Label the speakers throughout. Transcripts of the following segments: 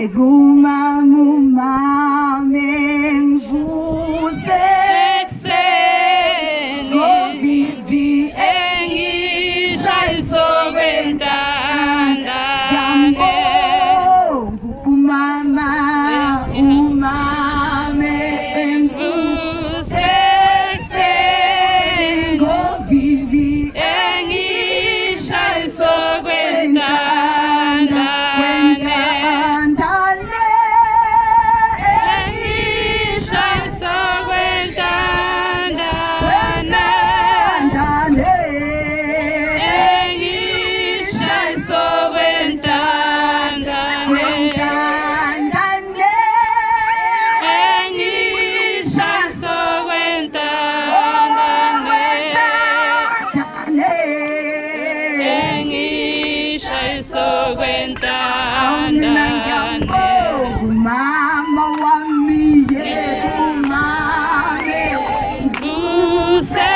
Speaker 1: Kumamumame ngivuse ekuseni ngovivi engishayisa kwentandane kumama umame ngivuse ekuseni ngovivi engishayisa kwentandane Mama wami kumame ngivuse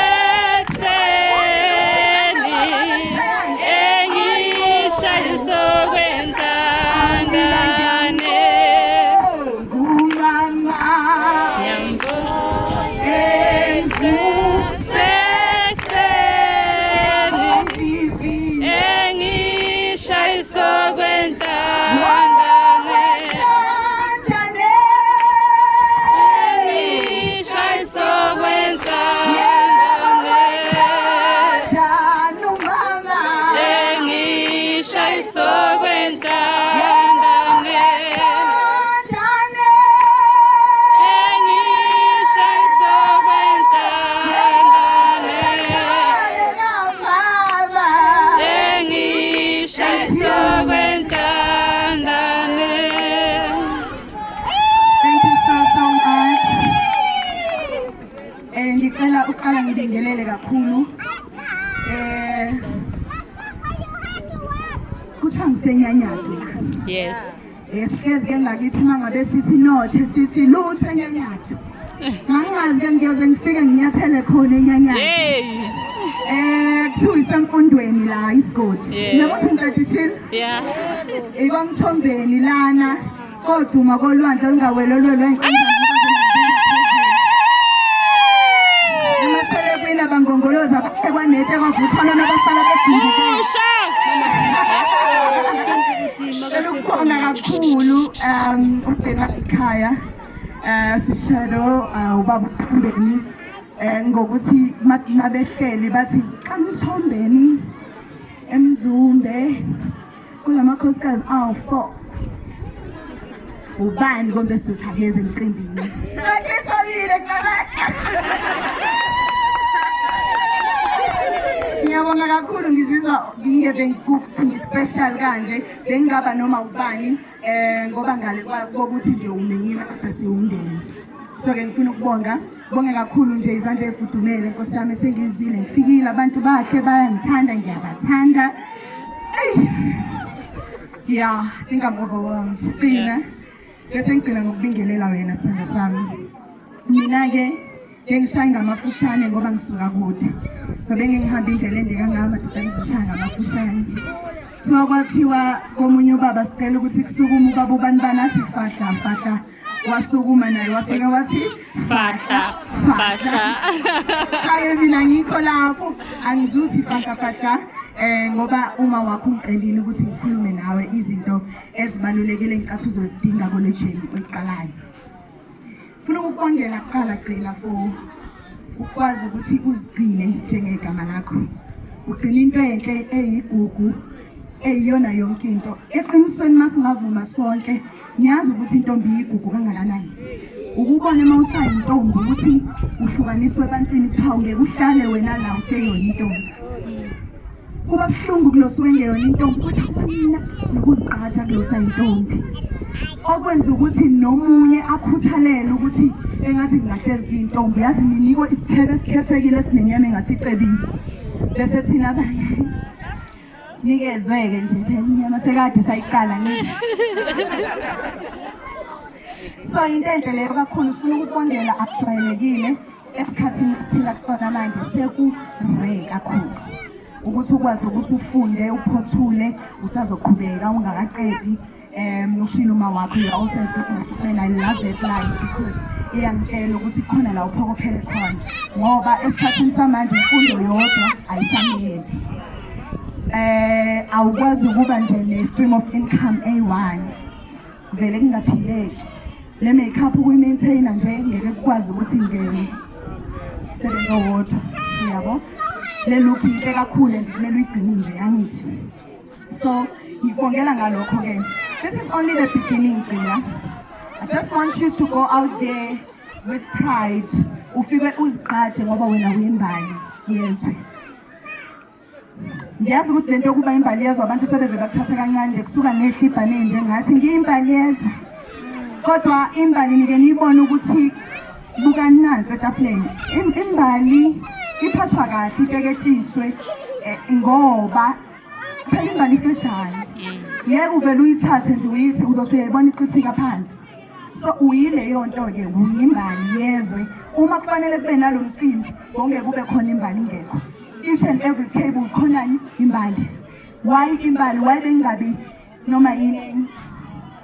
Speaker 1: ekuseni engishayisa kwentandane kumama ngivuse ekuseni engishayisa kwentandane ngicela uqala ngibingelele kakhulu kuthiwa ngisenyanyatho la.
Speaker 2: Yes.
Speaker 1: Sihlezi ke ngakithi mangabe sithi nothe sithi lutho enyanyatho. Ngingazi ke ngiyoze ngifike nginyathele khona enyanyatho. Kuthiwa isemfundweni la isigodi. Ngiyakuthi ngidadishile?
Speaker 2: Yeah.
Speaker 1: Ikomthombeni lana koduma kolwandle olungawelelwe inkonzo abangongoloza ekwanetshe kwavuthwana nabasala bedumbuka ukukhona kakhulu ukubheka ekhaya sishado ubaba Mthombeni ngokuthi mabehleli bathi kaMthombeni eMzumbe kulamakhosikazi awu4 ubani kombe sithakeze emcimbini bakhethabile cabaka. Ngiyabonga kakhulu ngizizwa ngingebe special kanje bengingaba noma ubani ngoba ngale kokuthi nje umenyile kodwa siwumndeni. So ke ngifuna ukubonga kakhulu nje izandla ezifudumele Nkosi yami sengizwile ngifikile abantu bahle bayangithanda ngiyabathanda. Yeah, I think I'm overwhelmed. Phina bese ngicela ngokubingelela wena sithando sami. Mina ke ngishaya ngamafushane ngoba ngisuka kude. So bengihamba indlela ende kangaka madoda ngizoshaya ngamafushane. Kwathiwa komunye ubaba sicela ukuthi kusukuma ubaba ubani banathi fahla wasukuma naye wafika wathi
Speaker 2: fahla.
Speaker 1: Hayi mina ngikho lapho angizuthi fahla ngoba uma wakho ungicelile ukuthi ngikhulume nawe izinto ezibalulekile engicathi uzozidinga kolejeni oyiqalayo. Funa ukubongela kuqala gcina for ukwazi ukuthi uzigcine njengegama lakho. Ugcina into enhle eyigugu eyiyona yonke into. Eqinisweni masingavuma sonke niyazi ukuthi intombi iyigugu kangakanani. Ukubona uma usayintombi ukuthi uhlukaniswe ebantwini kuthiwa ngeke uhlale wena la useyona intombi. Kuba buhlungu kulosuke ngeyona intombi kodwa kumina nokuzigqaja kulosayintombi. Okwenza ukuthi nomunye akhuthalele ukuthi engathi ngingahlezi intombi yazi ninikwe isithebe esikhethekile esinenyama engathi icebile. Bese thina abanye sinikezweke nje phela inyama sekade sayiqala ngithi. So into enhle leyo kakhulu sifuna ukubongela akujwayelekile esikhathini esiphila kusona manje sekurare kakhulu. Ukuthi ukwazi ukuthi ufunde uphothule usazoqhubeka ungakaqedi ushilo uma wakho, you're also a good man. I love that line because iyangitshela ukuthi khona la uphokophele khona ngoba esikhathini samanje imfundo yodwa ayisamele. Awukwazi ukuba nje ne-stream of income A1 vele kungaphileki. Le makeup ukuyi-maintaina nje ngeke kukwazi ukuthi ingene sebenza wodwa, yabo. Le look inhle kakhulu and kumele uyigcine nje angithi. So ngibongela ngalokho ke. This is only the beginning, Gcina. I just want you to go out there with pride. Ufike uzigqaje ngoba wena uyimbali yezwe. Ngiyazi ukuthi lento yokuba imbali yezwe abantu sebeve bakuthatha kancane nje kusuka nehlibha nenje ngathi ngiyimbali yezwe. Kodwa imbali nike niyibona ukuthi buka nansi etafuleni. Imbali iphathwa kahle iteketiswe ngoba phela imbali ifreshana. Ngeke uvele uyithathe nje uyithi uzosuyayibona iqhithika phansi. So uyileyo nto ke uyimbali yezwe. Uma kufanele kube nalomcimbi bonke kube khona imbali ingekho. Each and every table khonani imbali. Why imbali? Why bengabi noma yini?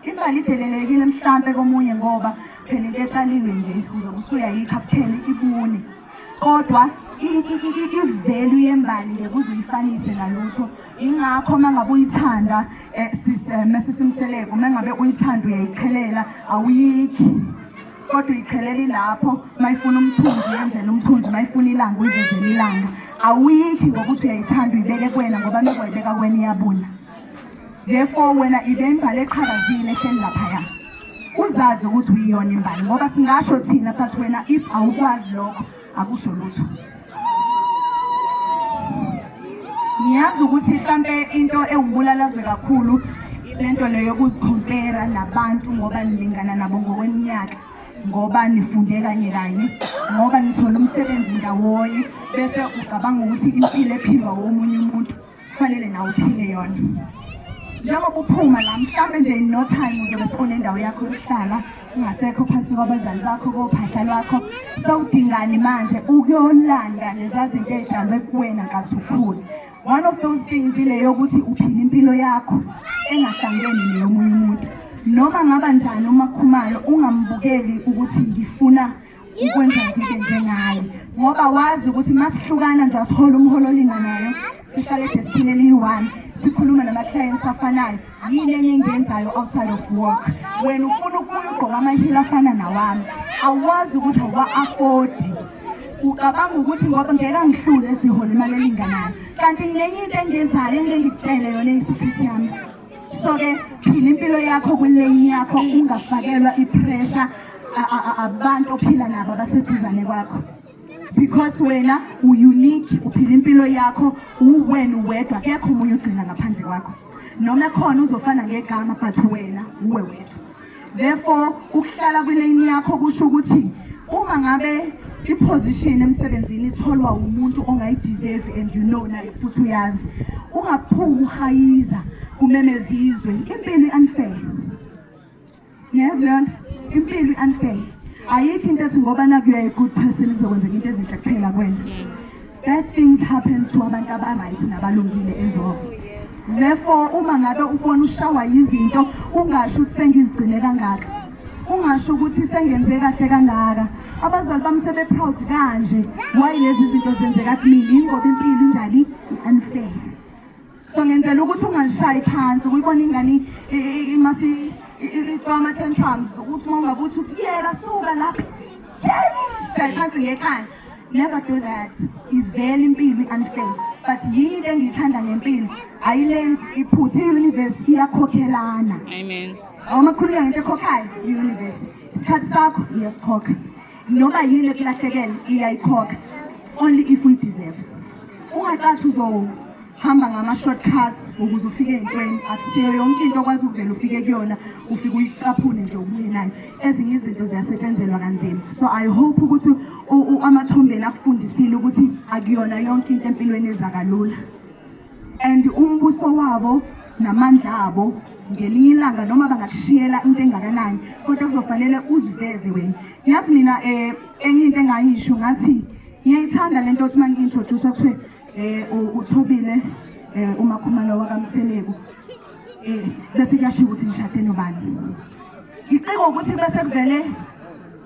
Speaker 1: Imbali idelelekile mhlambe komunye ngoba phela into etshaliwe nje uzokusuya yikha kuphela ibune. Kodwa i-value yembali ngeke uzuyifanise nalutho. Ingakho mangabe uyithanda mesisimseleko mangabe uyithanda uyayichelela awuyikhi. Kodwa uyichelela lapho mayifuna umthunzi yenzela umthunzi mayifuna ilanga uyivezela ilanga. Awuyikhi ngokuthi uyayithanda uyibeke kuwena ngoba mekuyibeka kuwena iyabuna. Therefore wena ibe imbali eqhakazile ehleli lapha ya. Uzazi ukuthi uyiyona imbali ngoba singasho thina but wena if awukwazi lokho akusho lutho. Ngiyazi ukuthi mhlambe into engibulalizwe kakhulu lento leyo yokuzicompare nabantu ngoba nilingana nabo ngokweminyaka, ngoba nifunde kanye kanye, ngoba nithola umsebenzi ndawonye bese ucabanga ukuthi impilo ephilwa womunye umuntu kufanele nawe uphile yona. Njengoba uphuma la mhlambe nje no time uzobe sekunendawo yakho yokuhlala ungasekho phansi kwabazali bakho kophahla lwakho, sawudingani manje ukuyolanda lezi zinto ezitshalwe kuwena kazukhulu. One of those things ile yokuthi uphila impilo yakho engahlangene neyomunye umuntu. Noma ngaba njani uma khumalo ungambukeli ukuthi ngifuna ukwenza into njengaye ngoba wazi ukuthi masihlukana nje asihola umholo olinganayo, sihlale deskini eliyi-1, sikhuluma nama-clients afanayo, yini enye engenzayo outside of work. Wena ufuna ukubuya ugqoka amahila afana nawami, awazi ukuthi awa-afford. Ucabanga ukuthi ngoba ngeke ngihlule sihola imali elinganayo, kanti nenye into engenzayo engeke ngikutshele yona eyisiphisi yami. So ke phila impilo yakho kulane yakho, ungafakelwa ipressure abantu ophila nabo abaseduzane kwakho, because wena unique, uphila impilo yakho uwena uwedwa, akekho umunye ugcina ngaphandle kwakho. Noma khona uzofana ngegama but wena uwe wedwa. Therefore ukuhlala kulane yakho kusho ukuthi uma ngabe iposition emsebenzini itholwa umuntu ongayideserve and you know naye futhi uyazi, ungaphuma uhayiza kumemezizwe. Impilo unfair. Yes, Leon. Impilo unfair. Ayikho into ethi ngoba naku you are a good person izokwenzeka into ezinhle kuphela kwena. Bad things happen to abantu abaright nabalungile ezolo. Therefore uma ngabe ubona ushawa izinto ungasho ukuthi sengizigcine kangaka, ungasho ukuthi sengenze kahle kangaka. Abazali bami sebe proud kanje why lezi zinto zenzeka kimi ngoba impilo injani unfair. So ngenzela ukuthi ungashayi phansi ukuyibona ingane imasi i-drama tantrums ukuthi mongabe uthi yela suka lapha shayi phansi ngekhanda. Never do that. Ivele impilo unfair. But yini engiyithanda ngempilo ayilenzi iphutha. I-universe iyakhokhelana.
Speaker 2: Amen.
Speaker 1: Uma khuluma ngento ekhokhayo i-universe isikhathi sakho iyasikhokha. Noma yini ekulahlekela iyayikhokha only if we deserve. Ungacathi uzohamba ngama-shortcuts ukuze ufike entweni, akusiyo yonke into okwazi ukuvela ufike kuyona ufike uyicaphune nje ubuye nayo. Ezinye izinto ziyasetshenzelwa kanzima. So I hope ukuthi amathombeni akufundisile ukuthi akuyona yonke into empilweni ezakalula, and umbuso wabo namandla abo ngelinye ilanga noma bangakushiyela into engakanani kodwa kuzofanele uziveze wena. Ngiyazi mina enye into engayisho ngathi ngiyayithanda lento othi manje introduce kuthiwe uThobile uMakhumalo wakaMseleko. bese kuyashiwo ukuthi ngishade nobani. Ngicika ukuthi bese kuvele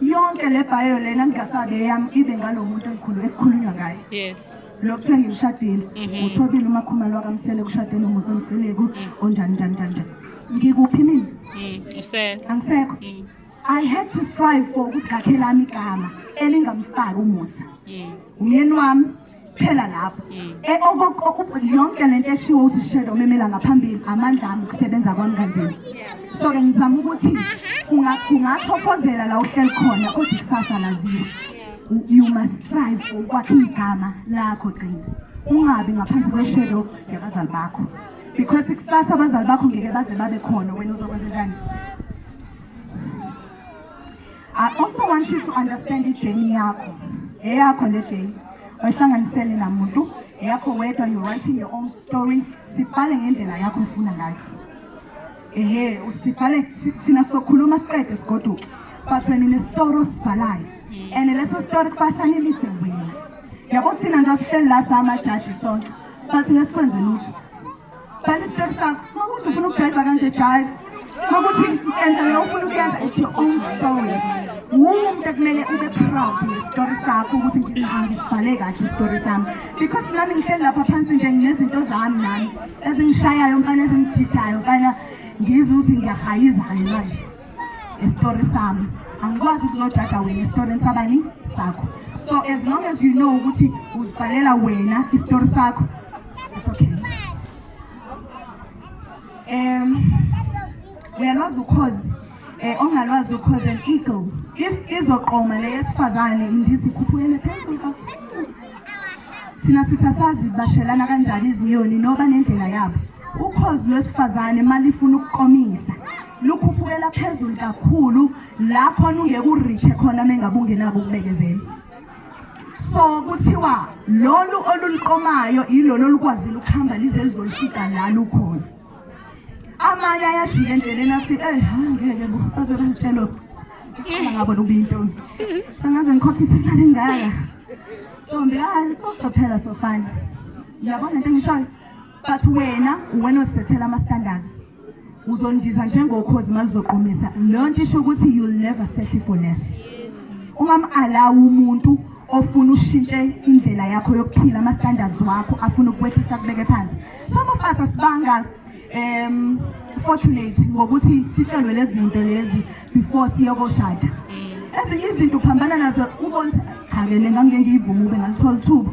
Speaker 1: yonke le bio lena ngingasabe yami ibe ngalomuntu ekukhulunywa ngaye.
Speaker 2: Yes.
Speaker 1: Lokho kuthiwa ngishadile, uthobile uMakhumalo wakamsele kushade noMusa Mseleku onjani njani njani. Ngikuphi mina?
Speaker 2: Usekho.
Speaker 1: Angisekho. I had to strive for ukuthi ngakhe lami igama elingamfaki uMusa. Umyeni wami phela lapho. Yonke lento eshiwo usishelo memela ngaphambili amandla ami ukusebenza kwami kanzima. So ke ngizama ukuthi kungathofozela la uhleli khona kodwa ikusasa laziwe. You must strive for ukwakha igama lakho qina. Ungabi ngaphansi kweshelo yabazali bakho. Because ikusasa abazali bakho ngeke baze babe khona wena uzokwenza njani. I also want you to understand the journey yakho. Eyakho le journey. Ayihlanganisele namuntu. Eyakho wedwa, you're writing your own story. Sibhale ngendlela yakho ofuna ngayo. Usibhale sina sokhuluma siqede sigoduke. But when une story osibhalayo. And leso story kufanelise wena. Yabo thina nje sihleli la sama judge sonke. But lesikwenze lutho. Bhala isitori sakho. Makuthi ufuna ukujive kanje jive. Makuthi enza leyo ufuna ukuyenza, it's your own story. Umuntu ekumele ube proud ngestory sakho ukuthi ngisibhale kahle istory sami. Because nami ngihleli lapha phansi nje nginezinto zami nami ezingishayayo mfana ezingididayo mfana ngizwe ukuthi ngiyahayiza manje. Istory sami. Angikwazi ukuzojaja wena istory sabani sakho. So as long as you know ukuthi uzibhalela wena istory sakho, it's okay. Uyalwazi ukhozi ongalwazi ukhozi an eagle if izoqoma le yesifazane indisi ikhuphukele phezulu kakhulu. Sina sithasazi bashelana kanjani izinyoni noba nendlela yabo. Ukhozi lwesifazane mali ifuna ukuqomisa lukhuphukela phezulu kakhulu la khona ungeke uriche khona mengabe nabo ukubekezela. So kuthiwa lolu oluliqomayo ilolo olukwazile ukuhamba lize lizolifika la lukhona. Amanye ayajika endleleni athi ngeke bo baze bazitshelo ngabona ubinto. Sangaze ngikhokhise imali ngaka. Ntombi sophela so fine. Yabona into engishayo. But wena osethela ama standards. Uzondiza njengokhozi mali zoqomisa. Lonto isho ukuthi you'll never settle for less. Ungamalawa umuntu ofuna ushintshe indlela yakho yokuphila ama standards wakho afuna ukwehlisa kubeke phansi. Some of us asibanga fortunate ngokuthi sitshelwe lezi zinto lezi before siyokoshada. Ezinye izinto uphambana nazo ubona cha le ngangeke ngiyivuma ube ngalithola ithuba.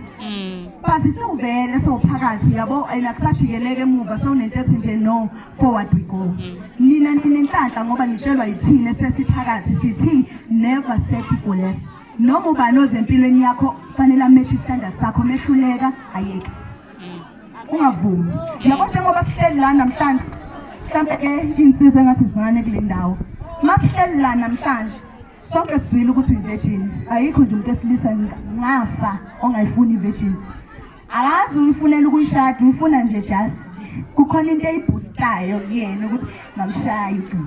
Speaker 1: But sewuvele sewuphakathi yabo ayinakusajikeleke emuva sewunento ethi nje no forward we go. Nina ninenhlanhla ngoba nitshelwa yithini esesiphakathi sithi never settle for less. Noma ubani ozempilweni yakho fanele amatch standards sakho mehluleka ayeke. Ungavumi. Yabo njengoba sihleli la namhlanje mhlambe ke insizwe engathi sibangane kule ndawo. Masihleli la namhlanje sonke sizwile ukuthi uyivirgin. Ayikho nje umuntu esilisa ngafa ongayifuni ivirgin. Akazi uyifunela ukuyishada uyifuna nje just kukhona into eyiboostayo kuyena ukuthi ngamshaya ucingo.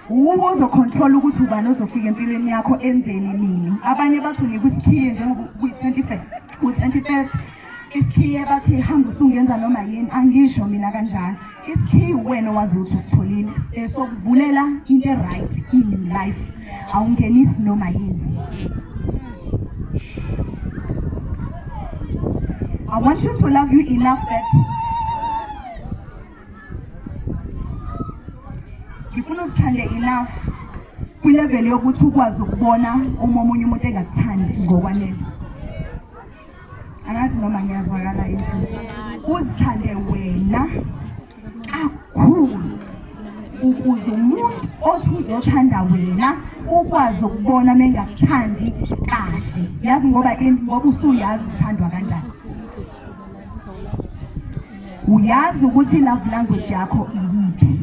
Speaker 1: Uzo control ukuthi ubani ozofika empilweni yakho enzeni nini. Abanye bathi unika isikhiye njengoba ku-21st isikhiye bathi hamba usungenza noma yini. Angisho mina kanjalo. Isikhiye wena wazi ukuthi usitholile sokuvulela into right in life. Awungenisi noma yini. I want you to love you enough that ngifuna uzithande enough kwilevel yokuthi ukwazi ukubona omunye umuntu engakuthandi ngokwanele. Angazi noma ngiyazwakala into. Uzithande wena kakhulu ukuze umuntu othi uzothanda wena ukwazi ukubona mengakuthandi kahle. Yazi ngoba usuyazi ukuthandwa kanjani. Uyazi ukuthi love language yakho iyiphi.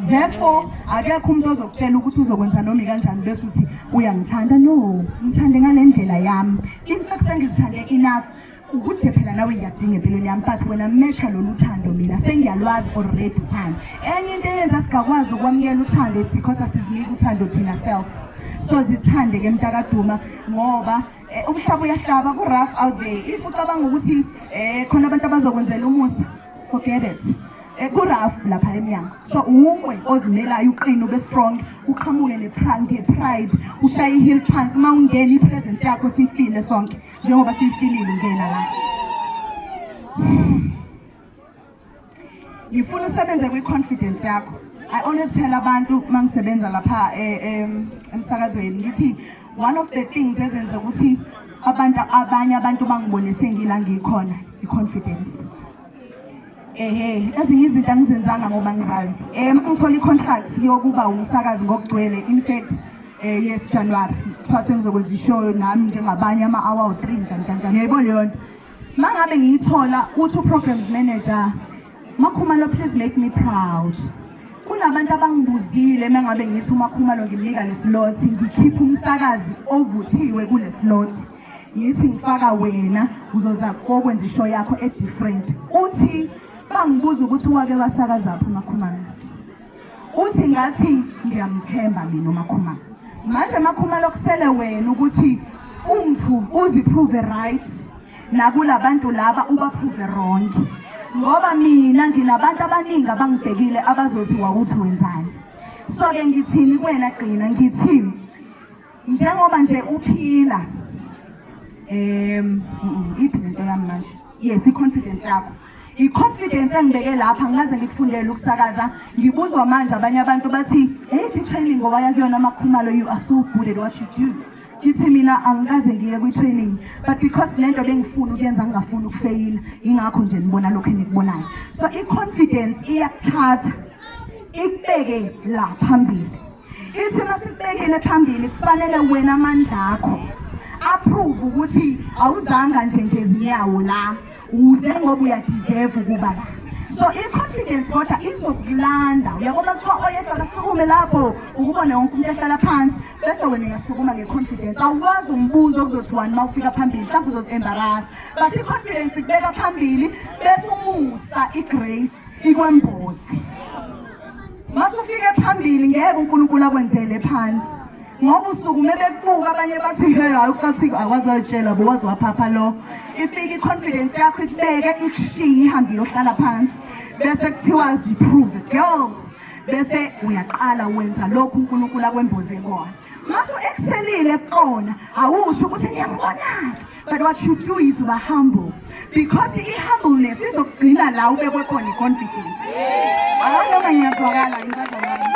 Speaker 1: Therefore akekho umuntu ozokutshela ukuthi uzokwenza noma kanjani bese uthi uyangithanda. No, ngithande ngale ndlela yami. In fact sengizithande enough ukuthi phela nawe ngiyadinga empilweni yami but wena matcha lolu thando mina sengiyalwazi already uthando. Enye into eyenza singakwazi ukwamukela uthando is because asiziniki uthando thina self. So zithande ke mntakaduma ngoba umhlaba uyahlaba ku rough out there. If ucabanga ukuthi khona abantu abazokwenzela umusa, forget it. kuraf lapha eminyango. So uwe ozimelayo uqine ube strong, uqhamuke ne-pride, ushaye i-heel phansi uma ungena i-presence yakho siyifile sonke njengoba siyifilile ungena la. Ngifuna usebenze kwi-confidence yakho. I always tell abantu mangisebenza lapha emsakazweni ngithi one of the things ezenza ukuthi abanye abantu bangibone sengila ngikhona i-confidence. Ezinye izinto angizenzanga ngoba ngizazi. Ngithola i-contract yokuba umsakazi ngokugcwele. In fact, yes January swase ngizokwenza ishow nami njengabanye ama-hour 3 njani. Yayibona leyo nto. Mangabe ngiyithola uthi u-programs manager, Makhumalo, please make me proud. Kunabantu abangibuzile mengabe ngithi uMakhumalo ngimnika leslot, ngikhipha umsakazi ovuthiwe kule slot. Yithi ngifaka wena uzoza kokwenza ishow yakho different. Uthi bangibuza ukuthi wake wasakaza apho uMakhumalo. Uthi ngathi ngiyamthemba mina uMakhumalo. Manje Makhumalo kusele wena ukuthi uziprove right nakulabantu laba ubaprove wrong. Ngoba mina nginabantu abaningi abangibhekile abazothi wawuthi wenzani. So ke ngithini kuwena Gcina, ngithi njengoba nje uphila iphi lento yami manje? Yes, i-confidence yakho. I-confidence engibeke lapha ngikaze ngikufundele ukusakaza. Ngibuzwa manje abanye abantu bathi, "Hey, training ngoba yakuyona Makhumalo, you are so good at what you do." Ngithi mina angikaze ngiye kwi-training, but because lento bengifuna ukuyenza ngingafuni ukufail, ingakho nje nibona lokho enikubonayo. So i-confidence iyakuthatha ikubeke la phambili. Ithi masikubekile phambili kufanele wena amandla akho approve ukuthi awuzanga nje ngezinyawo la, uze ngoba uyadeserve ukuba la. So i-confidence kodwa izokulanda. Uyabona kuthiwa oyedwa kasukume lapho ukubona wonke umuntu ehlala phansi bese wena uyasukuma nge-confidence. Awukwazi umbuzo okuzothi wani uma ufika phambili mhlawumbe uzozi-embarrass, but i-confidence ikubeka phambili bese umusa i-grace ikwemboze. Masufike phambili ngeke uNkulunkulu akwenzele phansi. Ngoba usuku mebekubuka abanye bathi hey hayi ucathi akwazi wayitshela bo wazi waphapha lo. Ifika i-confidence yakho ikubeke ikushiye ihambe yohlala phansi bese kuthiwa ziprove girl, bese uyaqala wenza lokhu uNkulunkulu akwemboze kona. Maso excelile kuqona awusho ukuthi ngiyambona, but what you do is uba humble, because i-humbleness izokugcina la ubekwe khona i-confidence. Noma ngiyazwakala ingazwakala.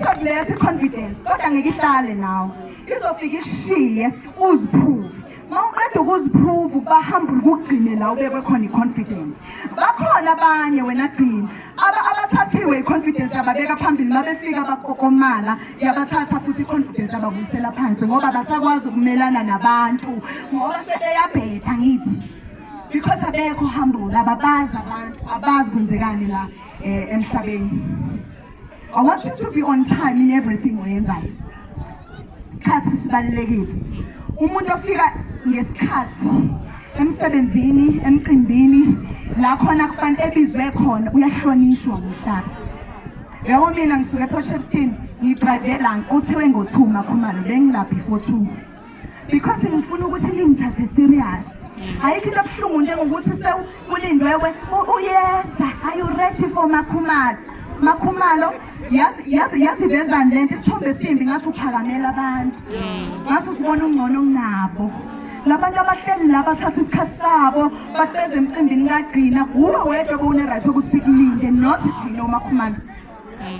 Speaker 1: Izokulesa i-confidence kodwa ngeke ihlale nawe. Izofika ikushiye uziprove. Mawuqeda ukuziprove uba humble kugcine la ubekwe khona i-confidence. Bakhona abanye wena Gcina abathathiwe i-confidence ababeka phambili mabefika abakokomala yabathatha futhi i-confidence ababuyisela phansi ngoba basakwazi ukumelana nabantu ngoba sebeyabheda ngithi. Because abekho humble, ababazi abantu, abazi kwenzekani la emhlabeni. I want you to be on time in everything oyenzayo. Isikhathi sibalulekile. Umuntu ofika ngesikhathi emsebenzini, emcimbini, la khona kufanele ebizwe khona uyahlonishwa ngomhlaba. Yebo mina ngisuka ePortshepstone, ngidrive la uthiwe ngo2 Makhumalo bengila before 2. Because ngifuna ukuthi ningithathe serious. Ayikho into ebuhlungu njengokuthi sekulindwewe uyeza, are you ready for Makhumalo? Makhumalo yazi vezani lento isithombe esimbi ngathi uphakamela abantu. Ngathi usibona ungcono kunabo. Labantu abahleli la bathatha isikhathi sabo batbeze emcimbini kaGcina uwe wedwa bone right ukusikulinde not thina uMakhumalo.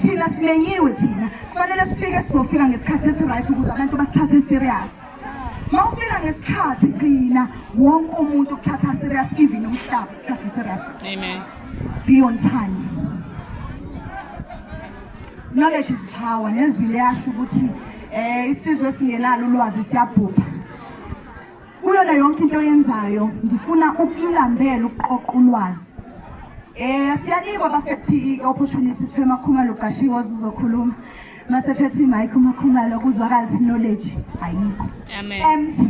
Speaker 1: Thina simenyiwe thina. Kufanele sifike sizofika ngesikhathi esiright ukuze abantu basithathe serious. Mawufika ngesikhathi Gcina wonke umuntu ukuthatha serious, even umhlaba uthatha serious. Amen. Be on time. Knowledge is power. Nezwi liyasho ukuthi isizwe esingenalo ulwazi siyabhubha. Kuyona yonke into oyenzayo ngifuna ukulambela uqoqa ulwazi. Siyanikwa abafethi i-opportunity kuthiwe Makhumalo uqashiwe uzokhuluma. Masephethe i-mic uMakhumalo kuzwakala knowledge ayikho. Amen. Empty.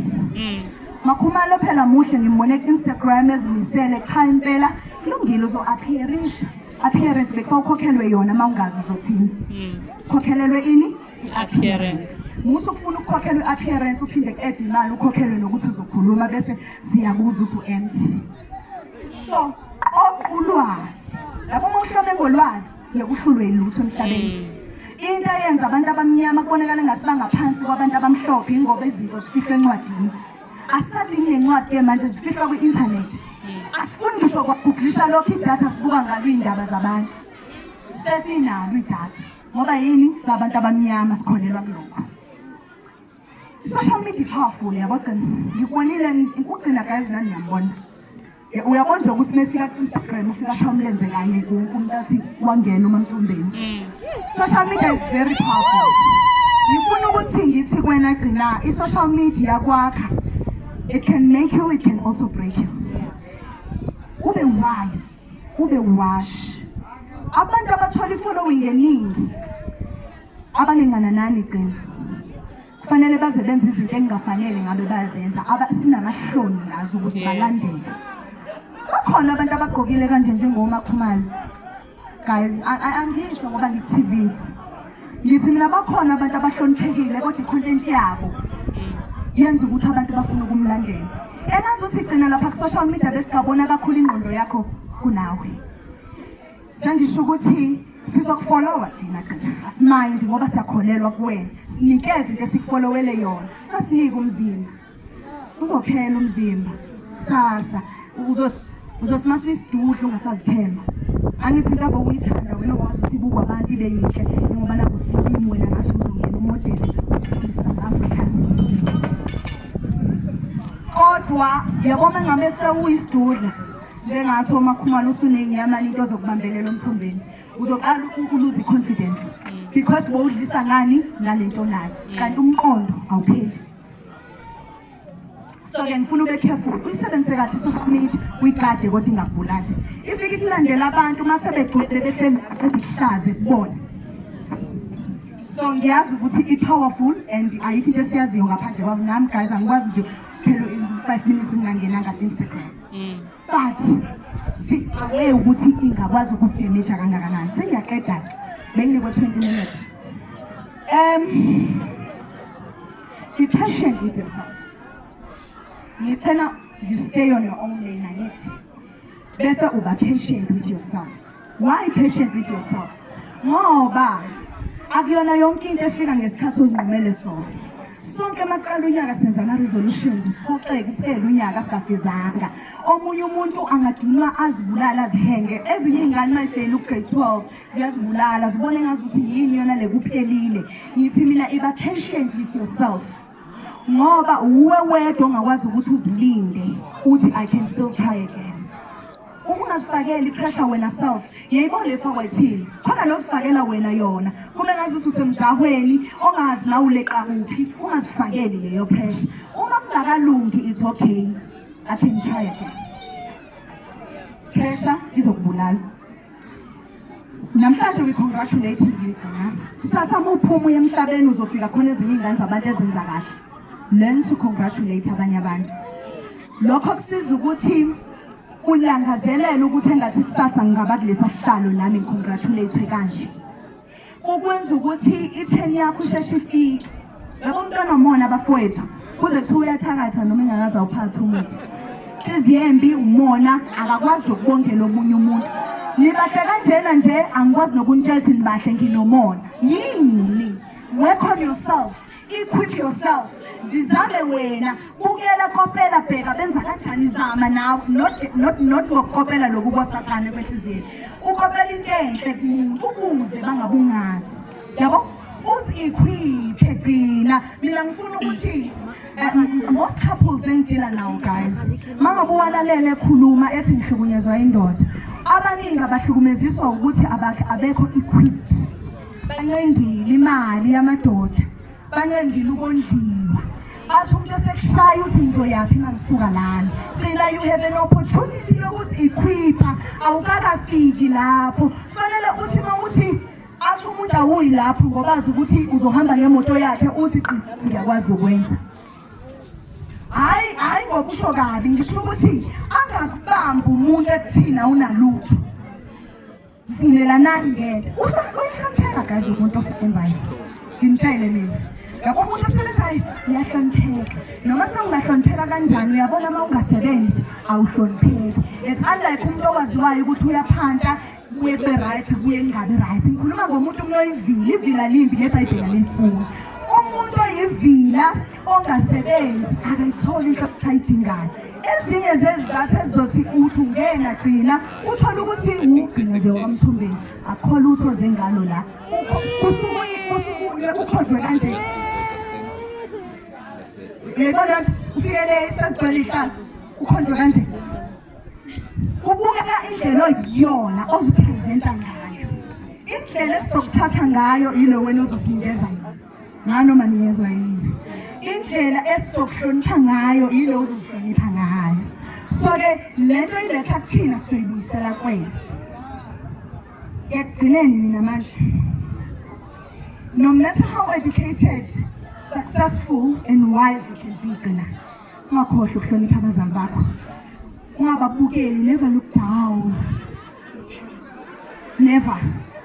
Speaker 1: Makhumalo phela muhle ngimbone ku-Instagram ezimisele cha impela kulungile uzo-appearisha. Appearance bekufa ukhokhelwe yona mawungazi uzothini. Khokhelelwe ini? I-appearance. Musu ufuna ukukhokhelwa i-appearance uphinde ku-add imali ukhokhelwe nokuthi uzokhuluma bese siyabuza ukuthi u-empty. So ulwazi lapho uma uhlome ngolwazi yekuhlulwe ilutho emhlabeni into eyenza abantu abamnyama kubonakala ngasibanga phansi kwabantu abamhlophe ingoba izinto zifihlwe encwadini asadingi lencwadi ke manje zifihlwa ku-internet asifundi ngisho kwagooglisha lokho idatha sibuka ngalo iy'ndaba zabantu sesinalo idatha ngoba yini sabantu abamnyama sikholelwa kulokho social media powerful yabo gcina ngikubonile ukugcina guys nani ngiyambona uyabona nje ukuthi mefika ku-Instagram ufika shomlenze kanye wonke umuntu athi wangena uMamthombeni social media is very powerful ngifuna ukuthi ngithi kwena gcina i-social media kwakha it can make you, it can also break you. Ube wise, ube wash. Abantu abathola following eningi abalingana nani gcina. Kufanele baze benze izinto engafanele ngabe bazenza abasinamahloni ngazo ukuze balandele. Bakhona abantu abagqokile kanje njengoMakhumalo. Guys, angisho ngoba ngi-TV. Ngithi mina bakhona abantu abahloniphekile kodwa i-content yabo yenza ukuthi abantu bafuna ukumlandela. Enazothi gcina lapha ku-social media besikabona kakhulu ingqondo yakho kunawe. Sengisho ukuthi sizokufollowa thina gcina. Asimind ngoba siyakholelwa kuwena. Sinikeze into esikufolowele yona. Asinike umzimba. Uzophela umzimba. Sasa uzosimasa isidudlu ungasazithemba. Angithi labo uyithanda wena okwazi ukuthi buka abantu ibe yinhle ngoba naku silimi wena ngathi uzongena umodeli eSouth Africa. Kodwa yabona ngabe sewuyisidudla njengathi oMakhumalo usunenyama into zokubambelela umthombeni uzoqala ukuluza i-confidence because bowudlisa ngani nalento nayo kanti umqondo awupheli. So ke ngifuna ube careful usebenzise kahle social media uyigade kodwa ingakubulali ifike ilandela abantu mase begcwele behleli aqeda ihlaze kubona. So ngiyazi ukuthi i-powerful and ayikho into esiyaziyo ngaphandle kwabo nami guys angikwazi nje phela 5 minutes ngingangena Instagram but si aware ukuthi ingakwazi ukudamage kangakanani sengiyaqeda benginikwe 20 minutes. Be patient with yourself. You stay on your own lane and it's better uba patient with yourself. Why patient with yourself? Ngoba akuyona yonke into efika ngesikhathi ozinqumele sona. Sonke amaqala unyaka senza ama-resolutions siphoxeke kuphela unyaka singafizanga. Omunye umuntu angadunwa azibulala azihenge. Ezinye iy'ngane mayifeyile ku-grade 12 ziyazibulala zibone ngazuthi yini yona le kuphelile. Ngithi mina iba patient with yourself. Ngoba uwe wedwa ongakwazi ukuthi uzilinde uthi I can still try again. Ungazifakeli pressure wena self yayibona efakwa ithini khona lo sifakela wena yona kube ngazuthi usemjahweni ongazi na uleqa kuphi ungazifakeli leyo pressure. Uma kungakalungi it's okay, I can try again. Pressure izokubulala. Namhlanje we congratulate you gcina. Sasa muphuma emhlabeni uzofika khona ezinye izingane zabantu ezenza kahle. Learn to congratulate abanye abantu. Lokho kusiza ukuthi ulangazelela ukuthi engathi kusasa ngaba kulesa sihlalo nami ngicongratulate kanje. Ukwenza ukuthi i-10 yakho isheshe ifike. Yabo umntwana omona abafowethu kuze kuthiwa uyathakatha noma engakaze awuphathe umuthi. Keziyembi umona akakwazi ukubongela omunye umuntu. Nibahle kanjena nje angikwazi nokunitshela ukuthi nibahle nginomona. Yini? Work on yourself. Equip yourself. Zizame wena bukela kopela bheka benza kanjani zama nawe not ngokopela lokhu kwasathane kwehliziyeni ukopela into enhle kumuntu ukuze bangabungazi yabo uzi-equip gcina mina ngifuna ukuthi most couples engidila nawo guys mangabe walalele ekhuluma ethi ngihlukunyezwa indoda abaningi abahlukumeziswa ukuthi abekho equipped banyengile imali yamadoda banyengile ukondliwa athi umuntu esekushaya uthi ngizoyaphi mangisuka lana gcina you have an opportunity yokuthi equipa awukakafiki lapho fanele uthi mawuthi athi umuntu awuyi lapho ngoba azi ukuthi uzohamba ngemoto yakhe uthi ngiyakwazi ukwenza hayi ngoba usho kabi ngisho ukuthi angakubamba umuntu ekuthina unalutho vumelanani ngento uyihlapheka guys umuntu osebenzayo ngimtshele mina yabo umuntu osebenzayo uyahlonipheka noma sengingahlonipheka kanjani uyabona uma ungasebenzi awuhlonipheki. It's unlike umuntu owaziwayo ukuthi uyaphanta kuye kube right kuye kungabi right. Ngikhuluma ngomuntu unoyivila, ivila limbi leBhayibheli alifuni. Umuntu oyivila ongasebenzi akayitholi into ayidingayo. Ezinye zezizathu ezizothi uthi ungena gcina uthola ukuthi ugcina nje okwamthumbeni akho lutho zengalo la kusuke ukhodwe kanje. Yebona ufike sesigcwele ihlala ukhodwe kanje. Kubukeka indlela oyiyona ozipresenta ngayo. Indlela esizokuthatha ngayo yilo wena ozosingeza nganoma niyezwa yini. Indlela esizokuhlonipha ngayo yilo ozozihlonipha ngayo. So ke lento iletha kuthina soyibuyisela kwena. Ngiyagcineni mina manje. No matter how educated, successful and wise you can be gcina. Ungakhohlwa ukuhlonipha abazali bakho. Ungababukeli, never look down. Never.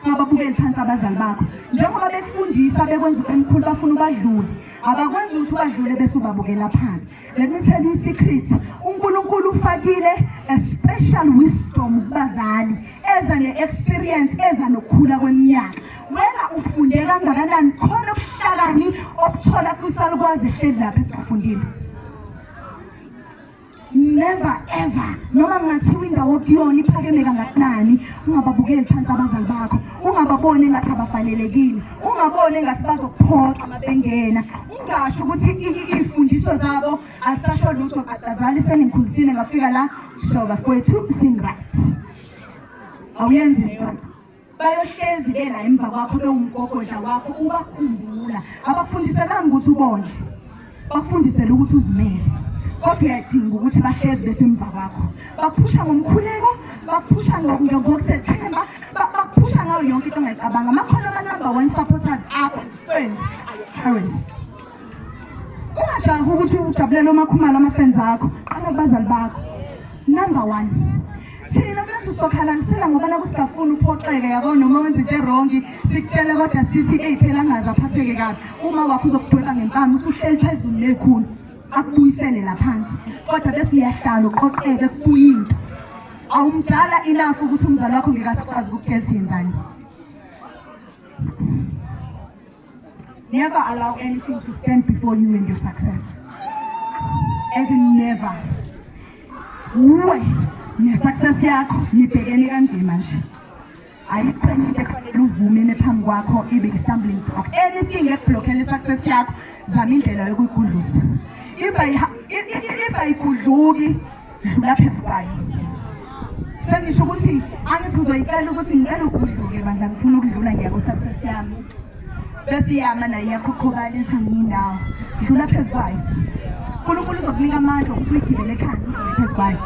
Speaker 1: Ungababukeli phansi abazali bakho. Njengoba bekufundisa bekwenza emkhulu bafuna ubadlule. Abakwenza ukuthi ubadlule bese ubabukela phansi. Let me tell you a secret. uNkulunkulu ufakile a special wisdom kubazali eza ne-experience eza nokukhula kweminyaka. Wena ufunde kangakanani khona ubuhlakani obuthola kwisalukwazi ehleli lapha esifundile. Never ever noma ngathiwa indawo okuyona iphakeme kangakanani ungababukeli phansi abazali bakho, ungababoni engathi abafanelekile, ungaboni engathi bazokuphoqa mabengena, ungasho ukuthi izifundiso zabo asasho lutho abazali sengikhuzisile ngafika la shoba kwethu sing right. Awuyenzi leyo. Bayohlezi ke la emva kwakho bewumgogodla wakho ubakhumbula. Abakufundiselanga ukuthi ubone, bakufundisela ukuthi uzimele. Kodwa uyadinga ukuthi bahlezi besemva kwakho. Baphusha ngomkhuleko, baphusha ngokusethemba, baphusha ngayo yonke into ongayicabanga. Amakhono ama-number one supporters akho and friends are your parents. Ungajahi ukuthi ujabulela umakhumalo ama-friends akho, qala kubazali bakho. Number one. Thina bese sokhalanisela ngoba nakusingafuni uphoxeke yabo noma wenza into erongi sikutshela kodwa sithi phela angazi aphatheke kabi. Uma wakho uzokudweba ngempama usuhleli phezulu lekhulu. Akubuyisele la phansi kodwa bese uyahlala uqoqeke kubuye into awumdala enough ukuthi umzali wakho ngekasakwazi ukutshela yenzani. Never allow anything to stand before you and your success. As in never. Uwe ne-success yakho nibhekene kanje manje. Ayikho enye into ekufanele uvume nephambi kwakho ibe i-stumbling block. Anything ekublockela i-success yakho zama indlela yokuyigudlusa. If ayigudluki dlula phezu kwayo. Sengisho ukuthi angithi uzoyicela ukuthi ngicela ugudluke bandla ngifuna ukudlula ngiya ku-success yami. Bese iyama nayo iyaqhoqhokala ithi angiyindawo. Dlula phezu kwayo. uNkulunkulu uzokunika amandla ukuthi uyigibele ekhaya phezu kwayo.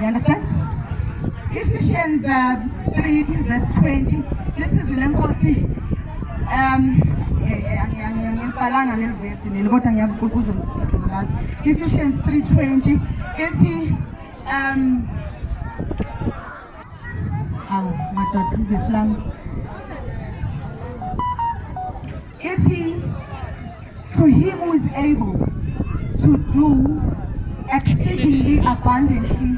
Speaker 1: You understand? Ephesians 3 verse 20. This is lenkosi ngiyibhalanga leli verse leli kodwa ngiyazi uNkulunkulu uzosisiza. Ephesians 3:20 ithi madoda Islam ithi to him who is able to do exceedingly abundantly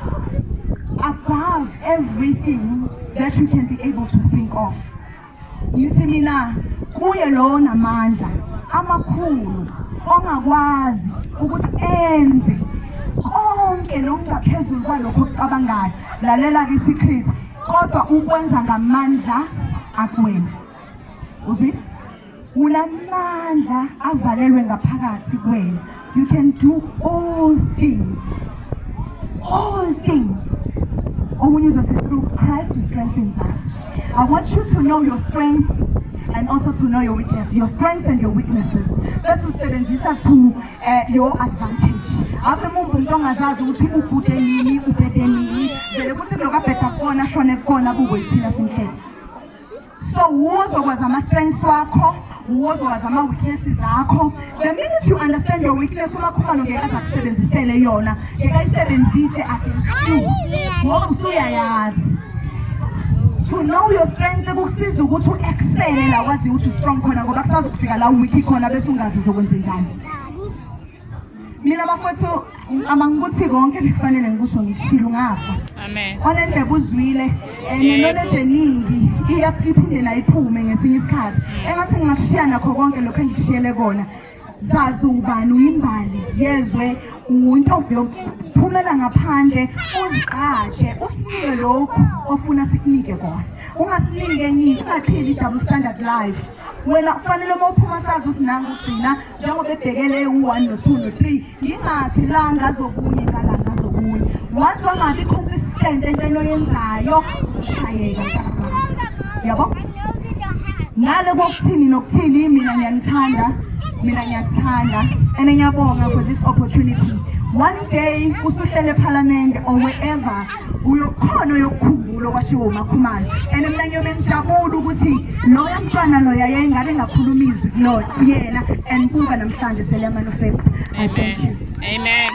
Speaker 1: above everything that you can be able to think of. Yithi mina kuye lo namandla amakhulu ongakwazi ukuthi enze konke nokungaphezulu kwalokho okucabangayo. Lalela ke secret kodwa ukwenza ngamandla akuwena. Uzwi? Unamandla avalelwe ngaphakathi kuwena. You can do all things. All things. When you say through Christ who strengthens us. I want you to know your strength and also to know your weakness, your strengths and your weaknesses. That's what sebenzisa to your advantage. Abe umuntu ongazazi ukuthi ubhude nini, ubhede nini, vele kuthi lokabheda kona shone kona bukwethina simhlele. So uzokwazi ama-strengths wakho, uzokwazi ama-weaknesses zakho. The minute you understand your weakness, umakhumalo ngeke akusebenzisele yona, ngeke ayisebenzise against you. Ngoba usuyayazi. to know your strength kukusiza ukuthi u-excele la wazi ukuthi u-strong khona ngoba kusazokufika la u-weak khona bese ungazi uzokwenza njani. Mina bafowethu amangikuthi konke bekufanele ngikusho ngishilo ngafa.
Speaker 2: Amen.
Speaker 1: Onendlebe uzwile knowledge eningi iyaphinde la iphume ngesinye isikhathi. Engathi ngingashiya nakho konke lokho engishiyele kona. Zazi ubani uyimbali yezwe untombi yophumela ngaphandle uzigqaje usinike lokho ofuna sikunike kona. Ungasinike enye ungaphili double standard life. Wena kufanele uma uphuma sazi usinanga ugcina njengoba ebhekele u1 no2 no3 ngingathi la ngazobunye ngala ngazobunye. Once wangabi consistent entweni oyenzayo ushayeka. Yabo? Nale kokuthini nokuthini mina ngiyanithanda. Mina ngiyakuthanda and ngiyabonga for this opportunity. One day usuhlele eParliament or wherever uyokhona uyokukhumbula kwashiwo uMakhumalo and mina ngiyobe ngijabula ukuthi loya mntwana loya yayingabe ngakhuluma izwi lo yena and buka namhlanje sele manifest.
Speaker 2: Amen. Amen.